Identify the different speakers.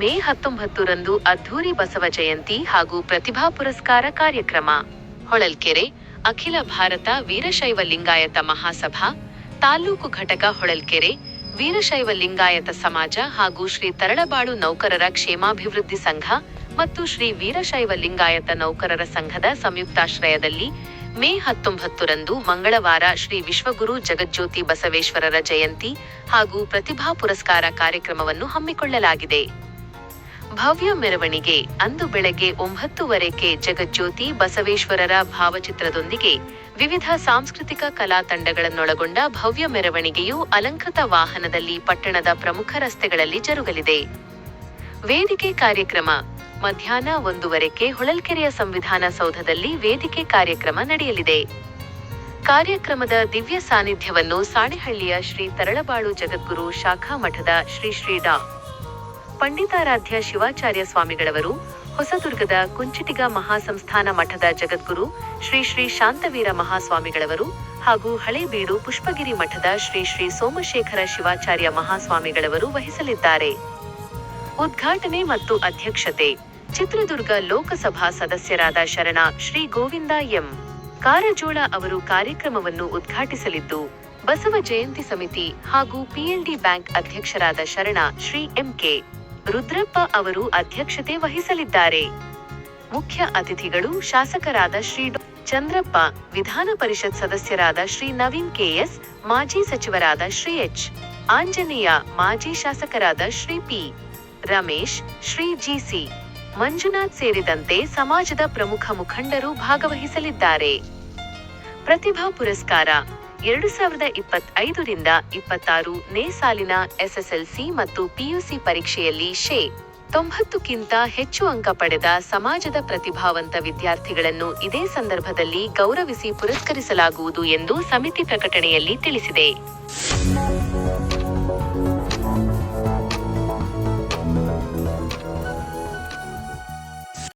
Speaker 1: ಮೇ 19ರಂದು ಅದ್ಧೂರಿ ಬಸವ ಜಯಂತಿ ಹಾಗೂ ಪ್ರತಿಭಾ ಪುರಸ್ಕಾರ ಕಾರ್ಯಕ್ರಮ. ಹೊಳಲ್ಕೆರೆ ಅಖಿಲ ಭಾರತ ವೀರಶೈವ ಲಿಂಗಾಯತ ಮಹಾಸಭಾ, ತಾಲೂಕು ಘಟಕ ಹೊಳಲ್ಕೆರೆ, ವೀರಶೈವ ಲಿಂಗಾಯತ ಸಮಾಜ ಹಾಗೂ ಶ್ರೀ ತರಳಬಾಳು ನೌಕರರ ಕ್ಷೇಮಾಭಿವೃದ್ಧಿ ಸಂಘ ಮತ್ತು ಶ್ರೀ ವೀರಶೈವ ಲಿಂಗಾಯತ ನೌಕರರ ಸಂಘದ ಸಂಯುಕ್ತಾಶ್ರಯದಲ್ಲಿ ಮೇ 19ರಂದು ಮಂಗಳವಾರ ಶ್ರೀ ವಿಶ್ವಗುರು ಜಗಜ್ಯೋತಿ ಬಸವೇಶ್ವರರ ಜಯಂತಿ ಹಾಗೂ ಪ್ರತಿಭಾ ಪುರಸ್ಕಾರ ಕಾರ್ಯಕ್ರಮವನ್ನು ಹಮ್ಮಿಕೊಳ್ಳಲಾಗಿದೆ. ಭವ್ಯ ಮೆರವಣಿಗೆ ಅಂದು ಬೆಳಗ್ಗೆ 9:30ಕ್ಕೆ ಜಗಜ್ಯೋತಿ ಬಸವೇಶ್ವರರ ಭಾವಚಿತ್ರದೊಂದಿಗೆ ವಿವಿಧ ಸಾಂಸ್ಕೃತಿಕ ಕಲಾ ತಂಡಗಳನ್ನೊಳಗೊಂಡ ಭವ್ಯ ಮೆರವಣಿಗೆಯು ಅಲಂಕೃತ ವಾಹನದಲ್ಲಿ ಪಟ್ಟಣದ ಪ್ರಮುಖ ರಸ್ತೆಗಳಲ್ಲಿ ಜರುಗಲಿದೆ. ವೇದಿಕೆ ಕಾರ್ಯಕ್ರಮ ಮಧ್ಯಾಹ್ನ 1:00ಕ್ಕೆ ಹೊಳಲ್ಕೆರೆಯ ಸಂವಿಧಾನ ಸೌಧದಲ್ಲಿ ವೇದಿಕೆ ಕಾರ್ಯಕ್ರಮ ನಡೆಯಲಿದೆ. ಕಾರ್ಯಕ್ರಮದ ದಿವ್ಯ ಸಾನ್ನಿಧ್ಯವನ್ನು ಸಾಣೆಹಳ್ಳಿಯ ಶ್ರೀ ತರಳಬಾಳು ಜಗದ್ಗುರು ಶಾಖಾ ಮಠದ ಶ್ರೀ ಡಾ. ಪಂಡಿತಾರಾಧ್ಯ ಶಿವಾಚಾರ್ಯ ಸ್ವಾಮಿಗಳವರು, ಹೊಸದುರ್ಗದ ಕುಂಚಿಟಿಗ ಮಹಾಸಂಸ್ಥಾನ ಮಠದ ಜಗದ್ಗುರು ಶ್ರೀ ಶಾಂತವೀರ ಮಹಾಸ್ವಾಮಿಗಳವರು ಹಾಗೂ ಹಳೇಬೀಡು ಪುಷ್ಪಗಿರಿ ಮಠದ ಶ್ರೀ ಸೋಮಶೇಖರ ಶಿವಾಚಾರ್ಯ ಮಹಾಸ್ವಾಮಿಗಳವರು ವಹಿಸಲಿದ್ದಾರೆ. ಉದ್ಘಾಟನೆ ಮತ್ತು ಅಧ್ಯಕ್ಷತೆ ಚಿತ್ರದುರ್ಗ ಲೋಕಸಭಾ ಸದಸ್ಯರಾದ ಶರಣ ಶ್ರೀ ಗೋವಿಂದ ಎಂ. ಕಾರಜೋಳ ಅವರು ಕಾರ್ಯಕ್ರಮವನ್ನು ಉದ್ಘಾಟಿಸಲಿದ್ದು, ಬಸವ ಜಯಂತಿ ಸಮಿತಿ ಹಾಗೂ ಪಿಎಲ್ಡಿ ಬ್ಯಾಂಕ್ ಅಧ್ಯಕ್ಷರಾದ ಶರಣ ಶ್ರೀ ಎಂ.ಕೆ. ರುದ್ರಪ್ಪ ಅವರು ಅಧ್ಯಕ್ಷತೆ ವಹಿಸಲಿದ್ದಾರೆ. ಮುಖ್ಯ ಅತಿಥಿಗಳು ಶಾಸಕರಾದ ಶ್ರೀ ಡಾ. ಚಂದ್ರಪ್ಪ, ವಿಧಾನ ಪರಿಷತ್ ಸದಸ್ಯರಾದ ಶ್ರೀ ನವೀನ್ ಕೆ.ಎಸ್., ಮಾಜಿ ಸಚಿವರಾದ ಶ್ರೀ ಎಚ್. ಆಂಜನೇಯ, ಮಾಜಿ ಶಾಸಕರಾದ ಶ್ರೀ ಪಿ. ರಮೇಶ್, ಶ್ರೀ ಜಿ.ಸಿ. ಮಂಜುನಾಥ್ ಸೇರಿದಂತೆ ಸಮಾಜದ ಪ್ರಮುಖ ಮುಖಂಡರು ಭಾಗವಹಿಸಲಿದ್ದಾರೆ. ಪ್ರತಿಭಾ ಪುರಸ್ಕಾರ 2025ರಿಂದ 26ನೇ ಸಾಲಿನ ಎಸ್ಎಸ್ಎಲ್ಸಿ ಮತ್ತು ಪಿಯುಸಿ ಪರೀಕ್ಷೆಯಲ್ಲಿ ಶೇ. 90ಕ್ಕಿಂತ ಹೆಚ್ಚು ಅಂಕ ಪಡೆದ ಸಮಾಜದ ಪ್ರತಿಭಾವಂತ ವಿದ್ಯಾರ್ಥಿಗಳನ್ನು ಇದೇ ಸಂದರ್ಭದಲ್ಲಿ ಗೌರವಿಸಿ ಪುರಸ್ಕರಿಸಲಾಗುವುದು ಎಂದು ಸಮಿತಿ ಪ್ರಕಟಣೆಯಲ್ಲಿ ತಿಳಿಸಿದೆ.